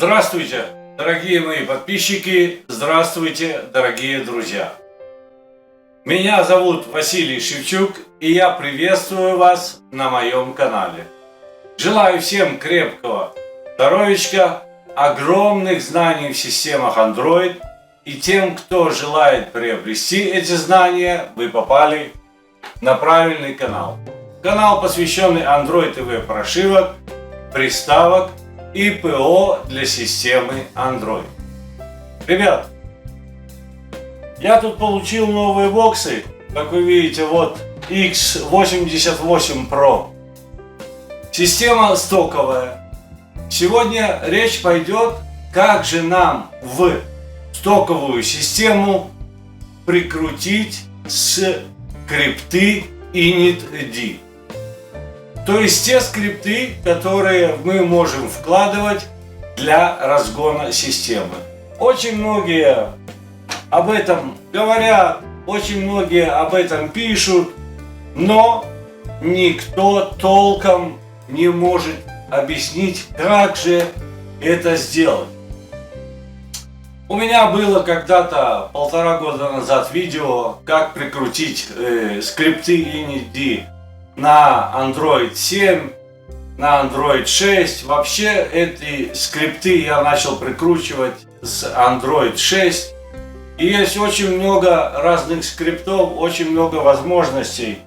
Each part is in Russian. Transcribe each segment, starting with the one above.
Здравствуйте, дорогие мои подписчики, здравствуйте, дорогие друзья. Меня зовут Василий Шевчук, и я приветствую вас на моем канале. Желаю всем крепкого здоровичка, огромных знаний в системах Android, и тем, кто желает приобрести эти знания, вы попали на правильный канал. Канал, посвященный Android и веб-прошивок, приставок и ПО для системы Android. Ребят, я тут получил новые боксы, как вы видите, вот X88 Pro. Система стоковая. Сегодня речь пойдет, как же нам в стоковую систему прикрутить скрипты initd. То есть те скрипты, которые мы можем вкладывать для разгона системы. Очень многие об этом говорят, очень многие об этом пишут, но никто толком не может объяснить, как же это сделать. У меня было когда-то 1,5 года назад видео, как прикрутить скрипты initd на Android 7, на Android 6. Вообще эти скрипты я начал прикручивать с Android 6. И есть очень много разных скриптов, очень много возможностей.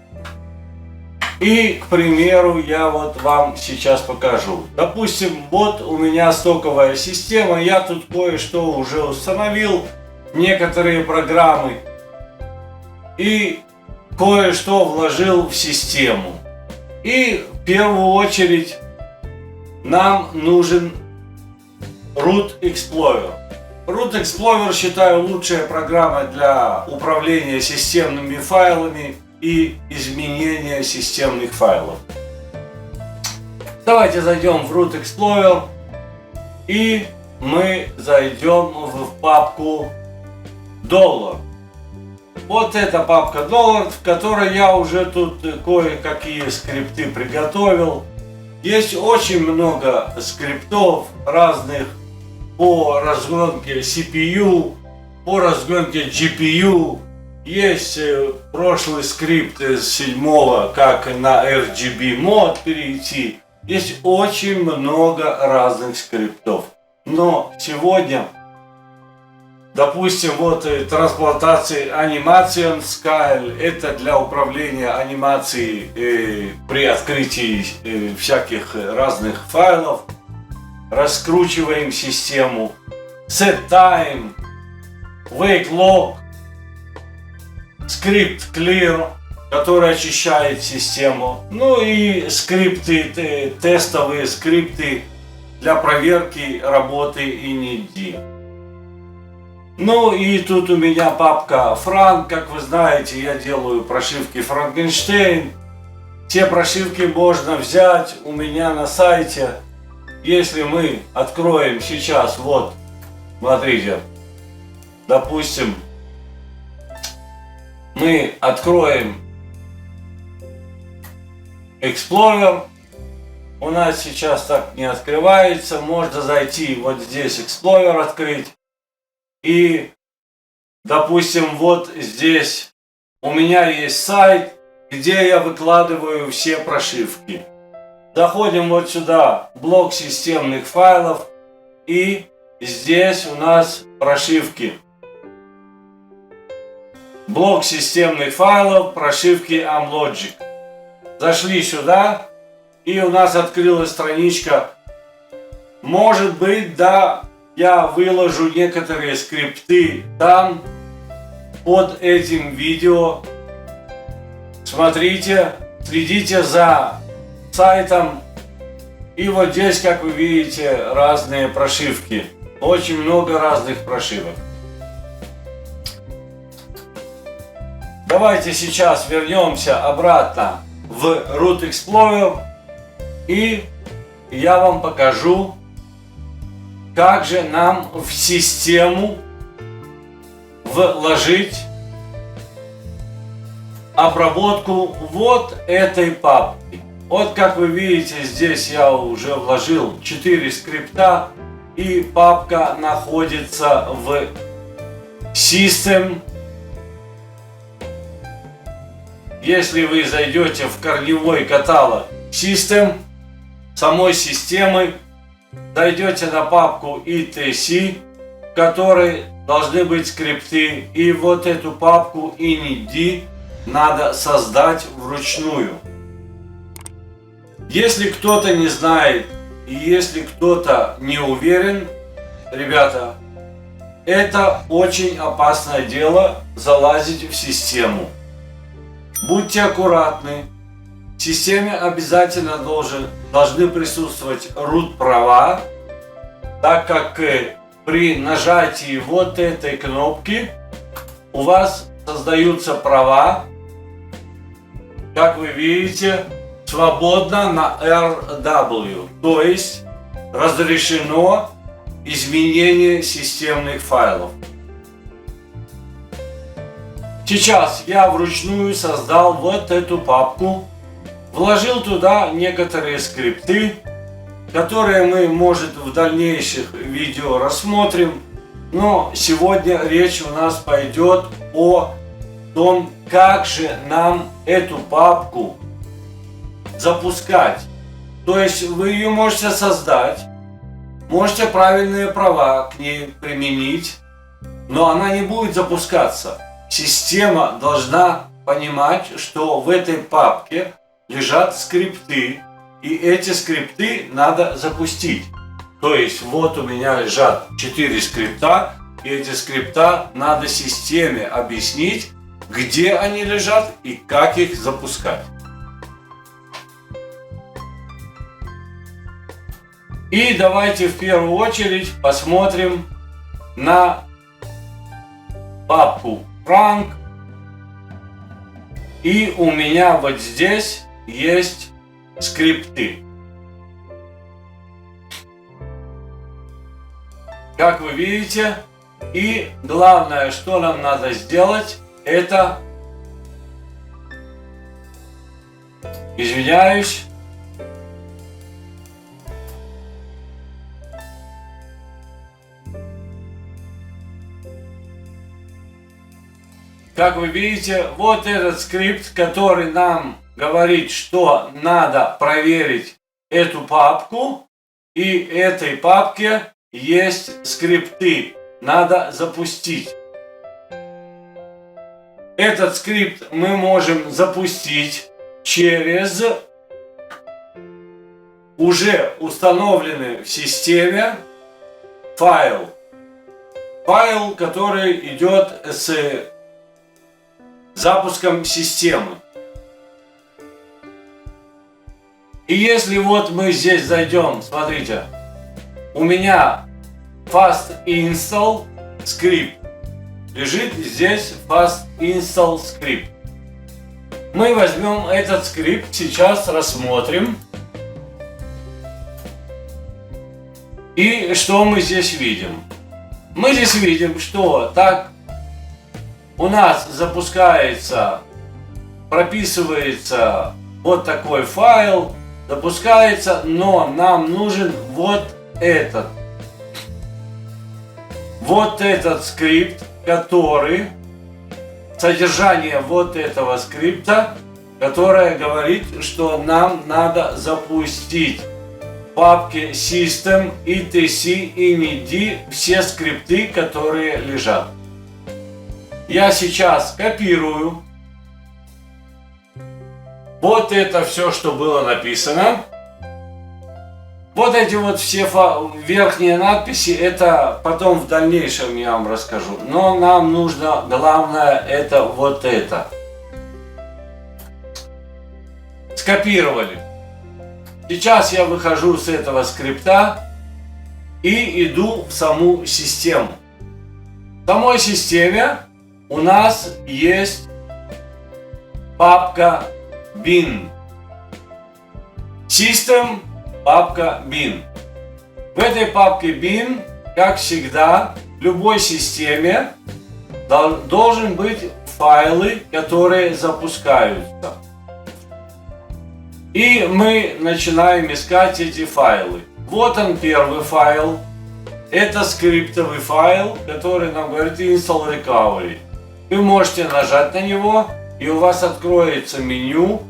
И, к примеру, я вот вам сейчас покажу. Допустим, вот у меня стоковая система, я тут кое-что уже установил, некоторые программы. И кое-что вложил в систему. И в первую очередь нам нужен Root Explorer. Root Explorer считаю лучшей программой для управления системными файлами и изменения системных файлов. Давайте зайдем в Root Explorer и мы зайдем в папку $. Вот эта папка $, в которой я уже тут кое-какие скрипты приготовил. Есть очень много скриптов разных по разгонке CPU, по разгонке GPU. Есть прошлый скрипт с 7-го, как на RGB мод перейти. Есть очень много разных скриптов. Но сегодня, допустим, вот трансплантация Animation Scale, это для управления анимацией при открытии всяких разных файлов. Раскручиваем систему. Set Time, Wake Log, скрипт Clear, который очищает систему. Ну и скрипты, тестовые скрипты для проверки работы initd. Ну и тут у меня папка Frank, как вы знаете, я делаю прошивки Frankenstein. Те прошивки можно взять у меня на сайте. Если мы откроем сейчас, вот, смотрите, допустим, мы откроем Explorer, у нас сейчас так не открывается, можно зайти вот здесь Explorer открыть. И, допустим, вот здесь у меня есть сайт, где я выкладываю все прошивки. Заходим вот сюда, блок системных файлов, и здесь у нас прошивки. Блок системных файлов, прошивки Amlogic. Зашли сюда, и у нас открылась страничка. Может быть, да, я выложу некоторые скрипты там, под этим видео. Смотрите, следите за сайтом. И вот здесь, как вы видите, разные прошивки. Очень много разных прошивок. Давайте сейчас вернемся обратно в Root Explorer. И я вам покажу, как же нам в систему вложить обработку вот этой папки. Вот как вы видите, здесь я уже вложил 4 скрипта. и папка находится в System. Если вы зайдете в корневой каталог System самой системы, зайдете на папку etc, в которой должны быть скрипты, и вот эту папку init надо создать вручную. Если кто-то не знает и если кто-то не уверен, ребята, это очень опасное дело залазить в систему. Будьте аккуратны. В системе обязательно должны присутствовать root права, так как при нажатии вот этой кнопки у вас создаются права, как вы видите, свободно на RW, то есть разрешено изменение системных файлов. Сейчас я вручную создал вот эту папку, вложил туда некоторые скрипты, которые мы, может, в дальнейших видео рассмотрим, но сегодня речь у нас пойдет о том, как же нам эту папку запускать. То есть вы ее можете создать, можете правильные права к ней применить, но она не будет запускаться. Система должна понимать, что в этой папке лежат скрипты, и эти скрипты надо запустить. То есть вот у меня лежат 4 скрипта, и эти скрипта надо системе объяснить, где они лежат и как их запускать. И давайте в первую очередь посмотрим на папку Frank. И у меня вот здесь есть скрипты. Как вы видите, и главное, что нам надо сделать, это, извиняюсь, как вы видите, вот этот скрипт, который нам говорит, что надо проверить эту папку, и этой папке есть скрипты, надо запустить. Этот скрипт мы можем запустить через уже установленный в системе файл. Файл, который идет с запуском системы. И если вот мы здесь зайдем, смотрите, у меня fast install script лежит здесь, fast install script. Мы возьмем этот скрипт, сейчас рассмотрим. И что мы здесь видим? Мы здесь видим, что так у нас запускается, прописывается вот такой файл, запускается, но нам нужен вот этот скрипт, который, содержание вот этого скрипта, которое говорит, что нам надо запустить в папке System, etc, init все скрипты, которые лежат. Я сейчас копирую вот это все, что было написано. Вот эти вот все верхние надписи, это потом в дальнейшем я вам расскажу. Но нам нужно, главное, это вот это. Скопировали. Сейчас я выхожу с этого скрипта и иду в саму систему. В самой системе у нас есть папка bin. System, папка bin. В этой папке bin, как всегда, в любой системе должен быть файлы, которые запускаются. И мы начинаем искать эти файлы. Вот он, первый файл. это скриптовый файл, который нам говорит install recovery. Вы можете нажать на него, и у вас откроется меню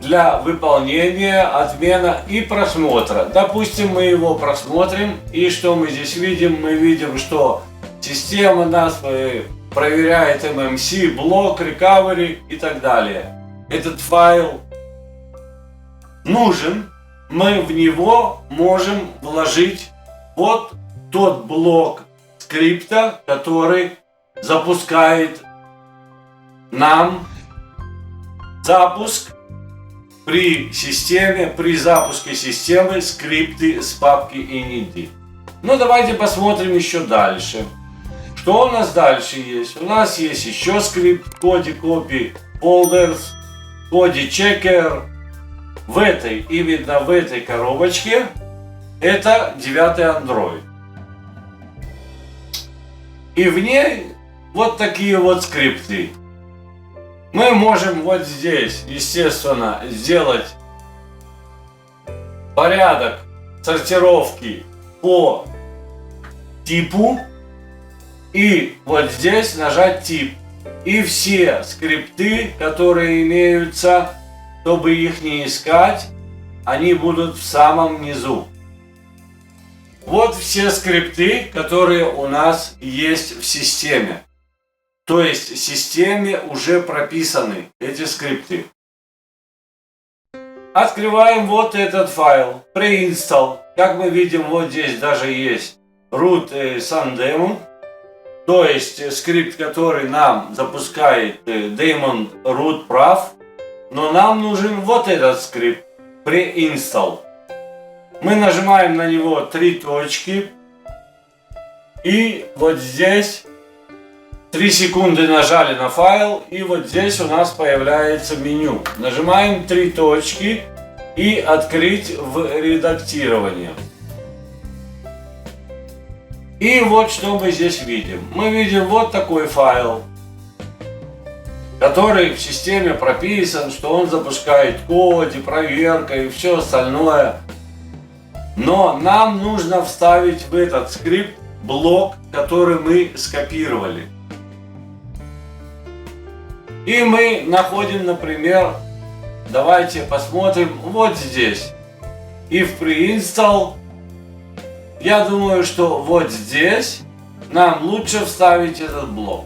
для выполнения, отмена и просмотра. Допустим, мы его просмотрим, и что мы здесь видим? Мы видим, что система нас проверяет MMC, блок, recovery и так далее. Этот файл нужен, мы в него можем вложить вот тот блок скрипта, который запускает нам запуск при запуске системы скрипты с папки init. Ну давайте посмотрим еще дальше. Что у нас дальше есть? У нас есть еще скрипт коде copy folders, коде checker. Именно в этой коробочке это 9 Android. И в ней вот такие вот скрипты. Мы можем вот здесь, естественно, сделать порядок сортировки по типу. И вот здесь нажать тип. И все скрипты, которые имеются, чтобы их не искать, они будут в самом низу. Вот все скрипты, которые у нас есть в системе. То есть в системе уже прописаны эти скрипты. Открываем вот этот файл. Pre-install. Как мы видим, вот здесь даже есть root sundemon. То есть скрипт, который нам запускает daemon root прав. Но нам нужен вот этот скрипт. Pre-install. Мы нажимаем на него 3 точки. И вот здесь 3 секунды нажали на файл, и вот здесь у нас появляется меню. Нажимаем 3 точки и открыть в редактировании. И вот что мы здесь видим. Мы видим вот такой файл, который в системе прописан, что он запускает код и проверка и все остальное. Но нам нужно вставить в этот скрипт блок, который мы скопировали. И мы находим, например, давайте посмотрим вот здесь. If pre-install, я думаю, что вот здесь нам лучше вставить этот блок.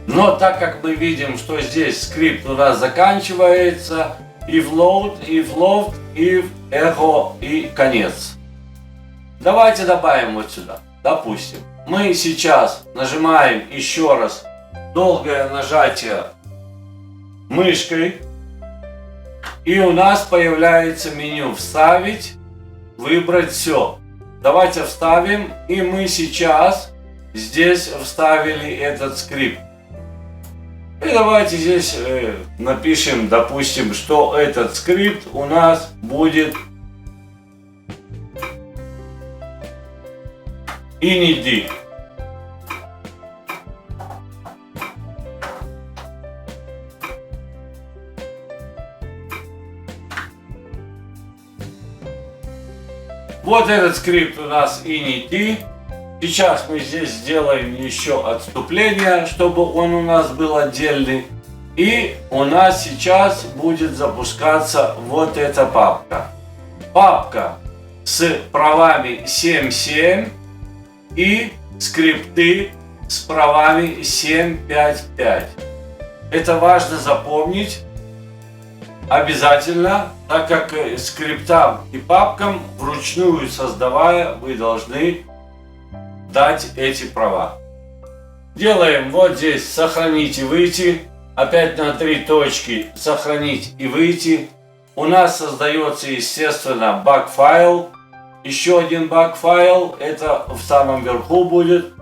Но так как мы видим, что здесь скрипт у нас заканчивается, if load, if echo и конец. Давайте добавим вот сюда. Допустим, мы сейчас нажимаем еще раз долгое нажатие мышкой, и у нас появляется меню «Вставить», «Выбрать все». Давайте вставим, и мы сейчас здесь вставили этот скрипт. И давайте здесь напишем, допустим, что этот скрипт у нас будет init. Вот этот скрипт у нас init. Сейчас мы здесь сделаем еще отступление, чтобы он у нас был отдельный. И у нас сейчас будет запускаться вот эта папка. Папка с правами 7.7 и скрипты с правами 7.5.5. Это важно запомнить обязательно, так как скриптам и папкам вручную создавая вы должны дать эти права. Делаем вот здесь сохранить и выйти. Опять на 3 точки сохранить и выйти. У нас создается, естественно, баг-файл. Еще один баг-файл. Это в самом верху будет.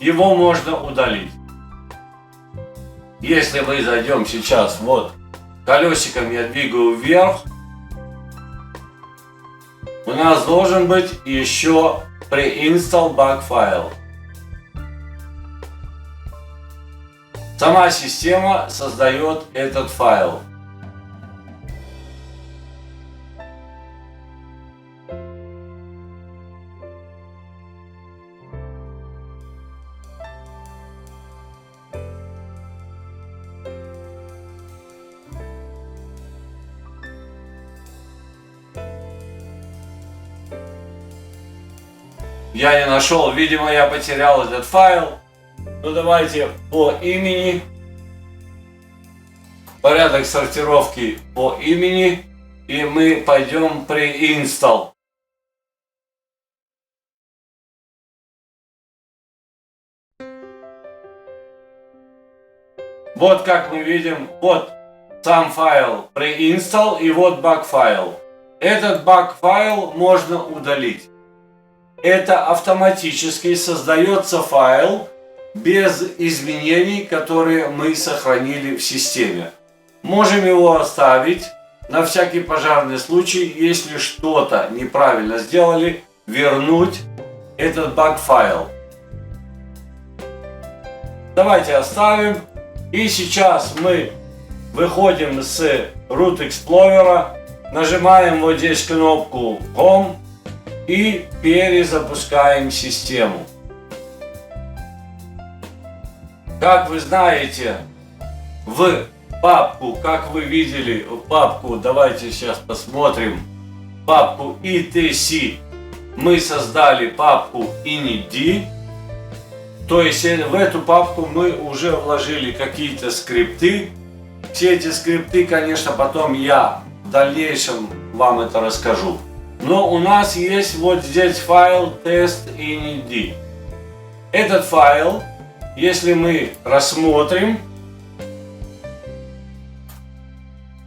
Его можно удалить. Если мы зайдем сейчас, вот, колесиком я двигаю вверх. У нас должен быть еще pre-install bug файл. Сама система создает этот файл. я не нашел. Видимо, я потерял этот файл. Ну давайте по имени. Порядок сортировки по имени. И мы пойдем pre-install. Вот как мы видим, вот сам файл pre-install и вот баг файл. Этот баг файл можно удалить. Это автоматически создается файл без изменений, которые мы сохранили в системе. Можем его оставить на всякий пожарный случай, если что-то неправильно сделали, вернуть этот баг файл. Давайте оставим. И сейчас мы выходим с Root Explorer, нажимаем вот здесь кнопку Home и перезапускаем систему. Как вы знаете, в папку, как вы видели, в папку, давайте сейчас посмотрим, папку etc, мы создали папку init. То есть в эту папку мы уже вложили какие-то скрипты. Все эти скрипты, конечно, потом я в дальнейшем вам это расскажу. Но у нас есть вот здесь файл test.init. Этот файл, если мы рассмотрим,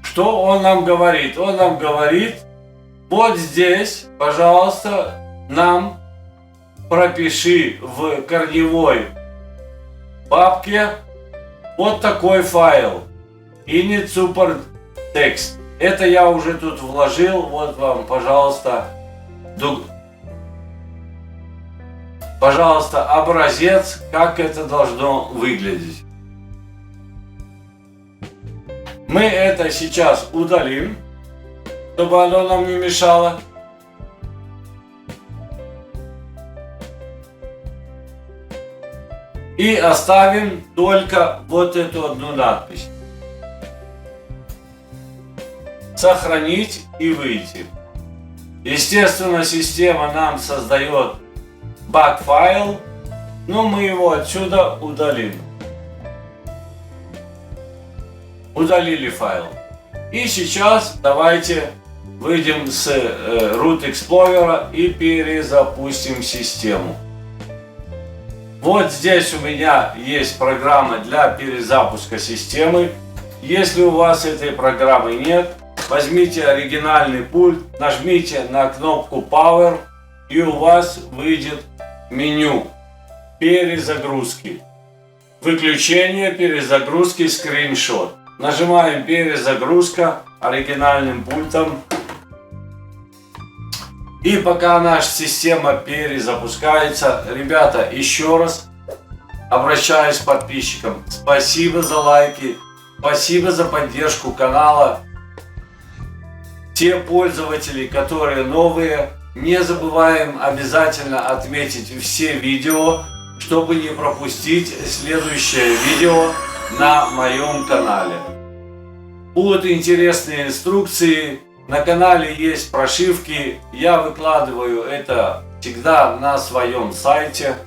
что он нам говорит? Он нам говорит, вот здесь, пожалуйста, нам пропиши в корневой папке вот такой файл init support text. Это я уже тут вложил. Вот вам, пожалуйста, образец, как это должно выглядеть. Мы это сейчас удалим, чтобы оно нам не мешало. И оставим только вот эту одну надпись. Сохранить и выйти. Естественно, система нам создает баг файл, но мы его отсюда удалим. Удалили файл. И сейчас давайте выйдем с Root Explorer и перезапустим систему. Вот здесь у меня есть программа для перезапуска системы. Если у вас этой программы нет, возьмите оригинальный пульт, нажмите на кнопку Power, и у вас выйдет меню перезагрузки. Выключение перезагрузки скриншот. Нажимаем перезагрузка оригинальным пультом. И пока наша система перезапускается, ребята, еще раз обращаюсь к подписчикам. Спасибо за лайки, спасибо за поддержку канала. Те пользователи, которые новые, не забываем обязательно отметить все видео, чтобы не пропустить следующее видео на моем канале. Будут интересные инструкции. На канале есть прошивки, я выкладываю это всегда на своем сайте.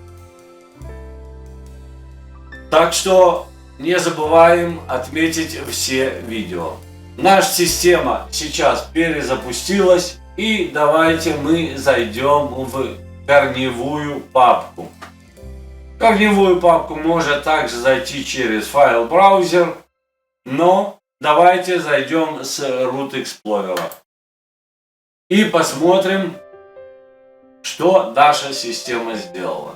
Так что не забываем отметить все видео. Наша система сейчас перезапустилась, и давайте мы зайдем в корневую папку. В корневую папку можно также зайти через файл-браузер, но давайте зайдем с Root Explorer и посмотрим, что наша система сделала.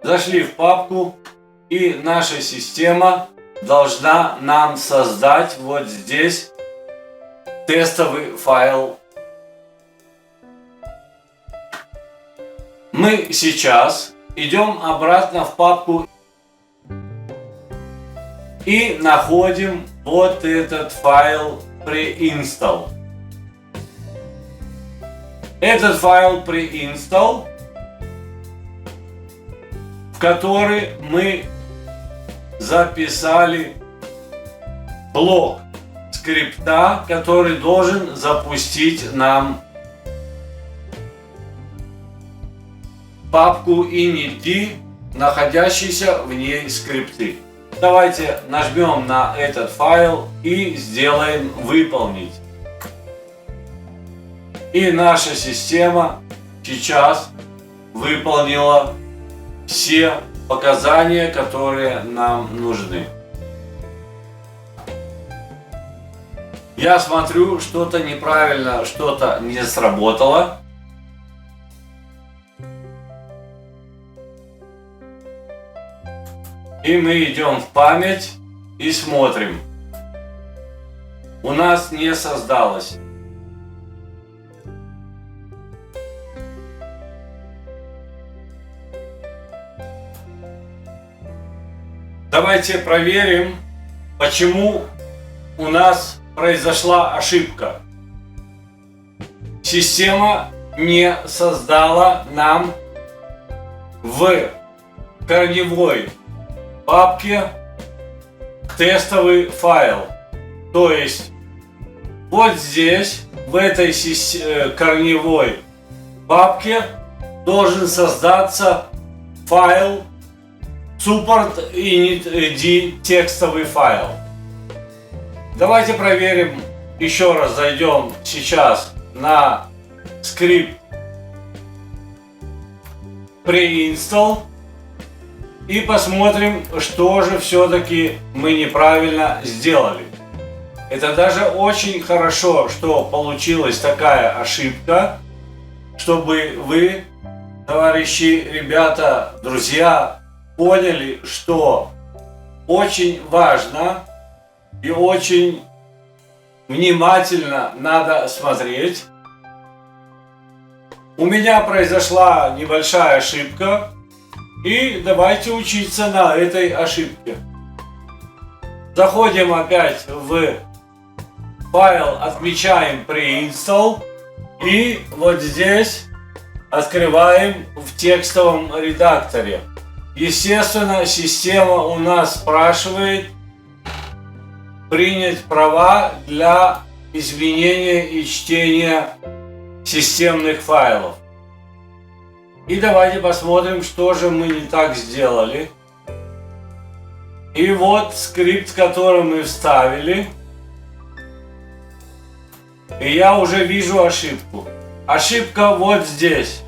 Зашли в папку, и наша система должна нам создать вот здесь тестовый файл. Мы сейчас идем обратно в папку и находим вот этот файл pre-install. Этот файл pre-install, в который мы записали блок скрипта, который должен запустить нам папку init, находящиеся в ней скрипты. Давайте нажмем на этот файл и сделаем «Выполнить». И наша система сейчас выполнила все показания, которые нам нужны. Я смотрю, что-то неправильно, что-то не сработало. И мы идем в память и смотрим. У нас не создалось. Давайте проверим, почему у нас произошла ошибка. Система не создала нам в корневой папке тестовый файл. То есть вот здесь, в этой корневой папке должен создаться файл support init текстовый файл. Давайте проверим, еще раз зайдем сейчас на скрипт pre-install и посмотрим, что же все-таки мы неправильно сделали. Это даже очень хорошо, что получилась такая ошибка, чтобы вы, товарищи, ребята, друзья, поняли, что очень важно и очень внимательно надо смотреть. У меня произошла небольшая ошибка, и давайте учиться на этой ошибке. Заходим опять в файл, отмечаем pre-install и вот здесь открываем в текстовом редакторе. Естественно, система у нас спрашивает принять права для изменения и чтения системных файлов. И давайте посмотрим, что же мы не так сделали. И вот скрипт, который мы вставили. И я уже вижу ошибку. Ошибка вот здесь.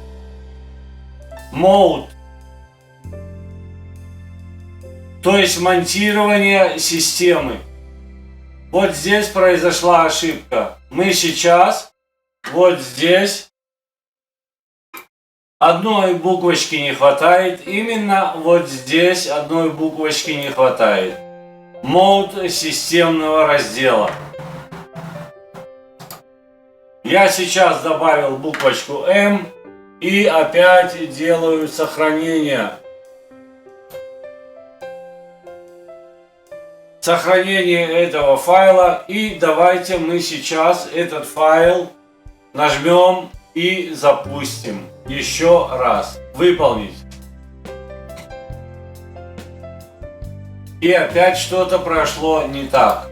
Mode. То есть монтирование системы. Вот здесь произошла ошибка. Мы сейчас вот здесь одной буквочки не хватает. Именно вот здесь одной буквочки не хватает. Mode системного раздела. Я сейчас добавил буквочку M и опять делаю сохранение. Сохранение этого файла. И давайте мы сейчас этот файл нажмем и запустим. Еще раз. Выполнить. И опять что-то прошло не так.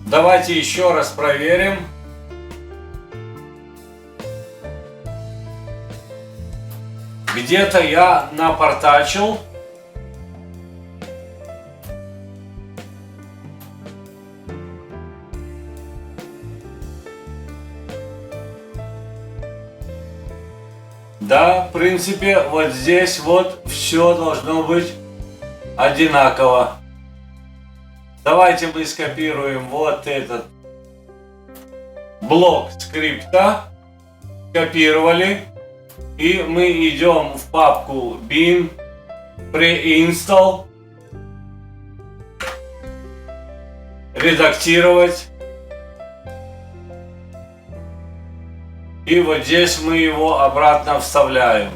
Давайте еще раз проверим. Где-то я напортачил. Да, в принципе, вот здесь вот все должно быть одинаково. Давайте мы скопируем вот этот блок скрипта. Копировали. И мы идем в папку bin pre-install. Редактировать. И вот здесь мы его обратно вставляем.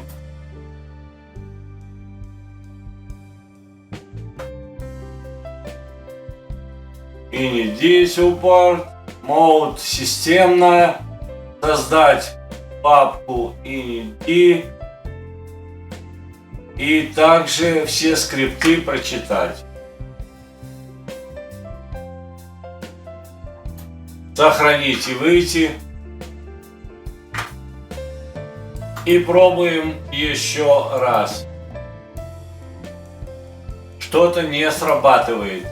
init support, mode системная, создать папку init и также все скрипты прочитать. Сохранить и выйти. И пробуем еще раз. Что-то не срабатывает.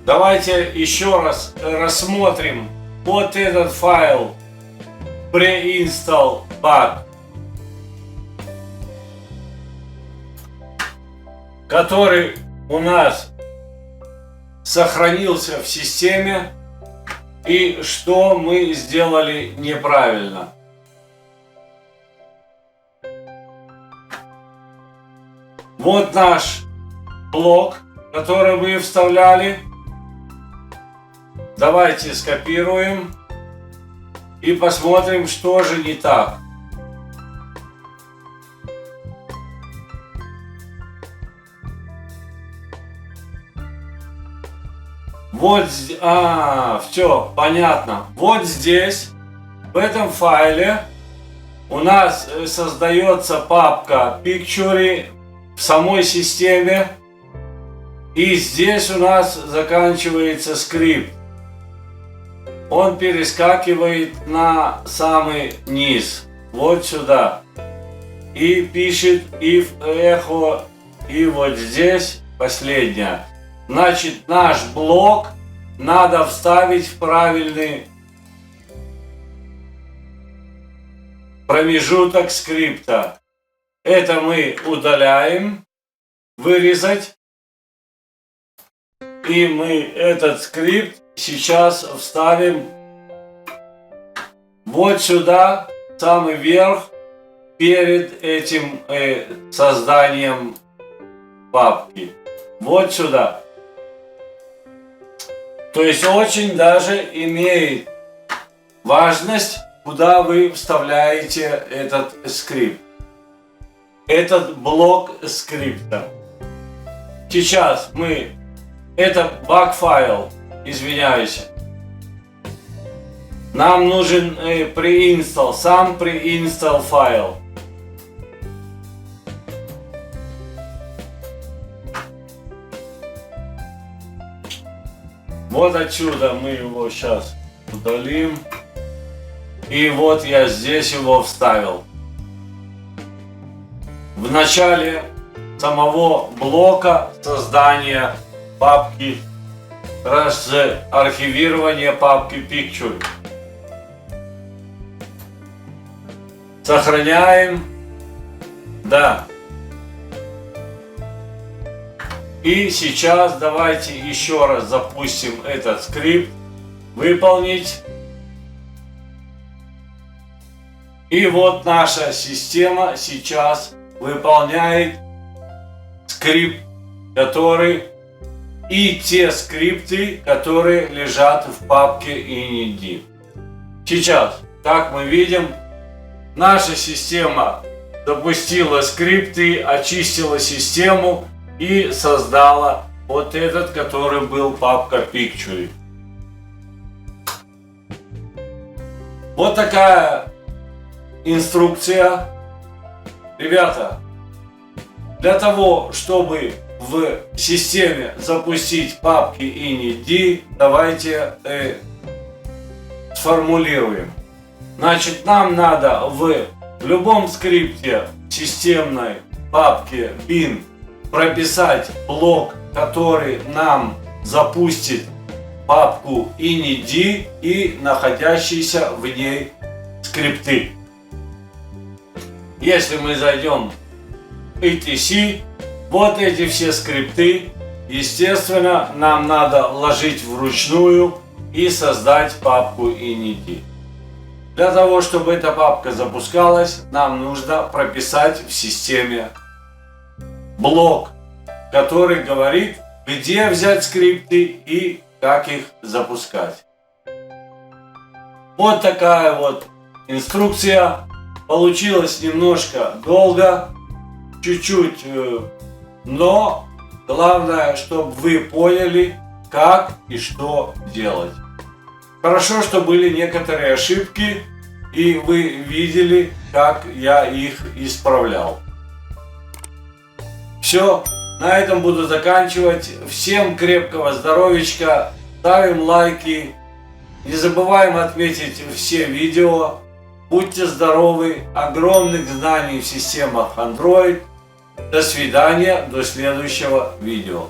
Давайте еще раз рассмотрим вот этот файл pre-install bug, который у нас сохранился в системе, и что мы сделали неправильно. Вот наш блок, который мы вставляли. Давайте скопируем и посмотрим, что же не так. Вот, все, понятно. Вот здесь, в этом файле, у нас создается папка Picture в самой системе. И здесь у нас заканчивается скрипт. Он перескакивает на самый низ, вот сюда. И пишет if echo, и вот здесь последнее. Значит, наш блок надо вставить в правильный промежуток скрипта. Это мы удаляем, вырезать. И мы этот скрипт сейчас вставим вот сюда, самый верх, перед этим созданием папки. Вот сюда. То есть очень даже имеет важность, куда вы вставляете этот скрипт. Этот блок скрипта. Сейчас мы... Это баг-файл, извиняюсь. Нам нужен pre-install, сам pre-install файл. Вот отсюда мы его сейчас удалим. И вот я здесь его вставил. В начале самого блока создания папки, архивирование папки Picture. Сохраняем. Да. И сейчас давайте еще раз запустим этот скрипт. Выполнить. И вот наша система сейчас выполняет скрипт, который и те скрипты, которые лежат в папке init. Сейчас, как мы видим, наша система запустила скрипты, очистила систему и создала вот этот, который был папка Picture. Вот такая инструкция. Ребята, для того, чтобы в системе запустить папки init, давайте сформулируем. Значит, нам надо в любом скрипте системной папке bin прописать блок, который нам запустит папку init и находящиеся в ней скрипты. Если мы зайдем в etc, вот эти все скрипты, естественно, нам надо вложить вручную и создать папку init. Для того, чтобы эта папка запускалась, нам нужно прописать в системе блок, который говорит, где взять скрипты и как их запускать. Вот такая вот инструкция. Получилось немножко долго, чуть-чуть, но Главное, чтобы вы поняли, как и что делать. Хорошо, что были некоторые ошибки, и вы видели, как я их исправлял. Все, на этом буду заканчивать. Всем крепкого здоровичка, ставим лайки, не забываем отметить все видео. Будьте здоровы, огромных знаний в системах Android. До свидания, до следующего видео.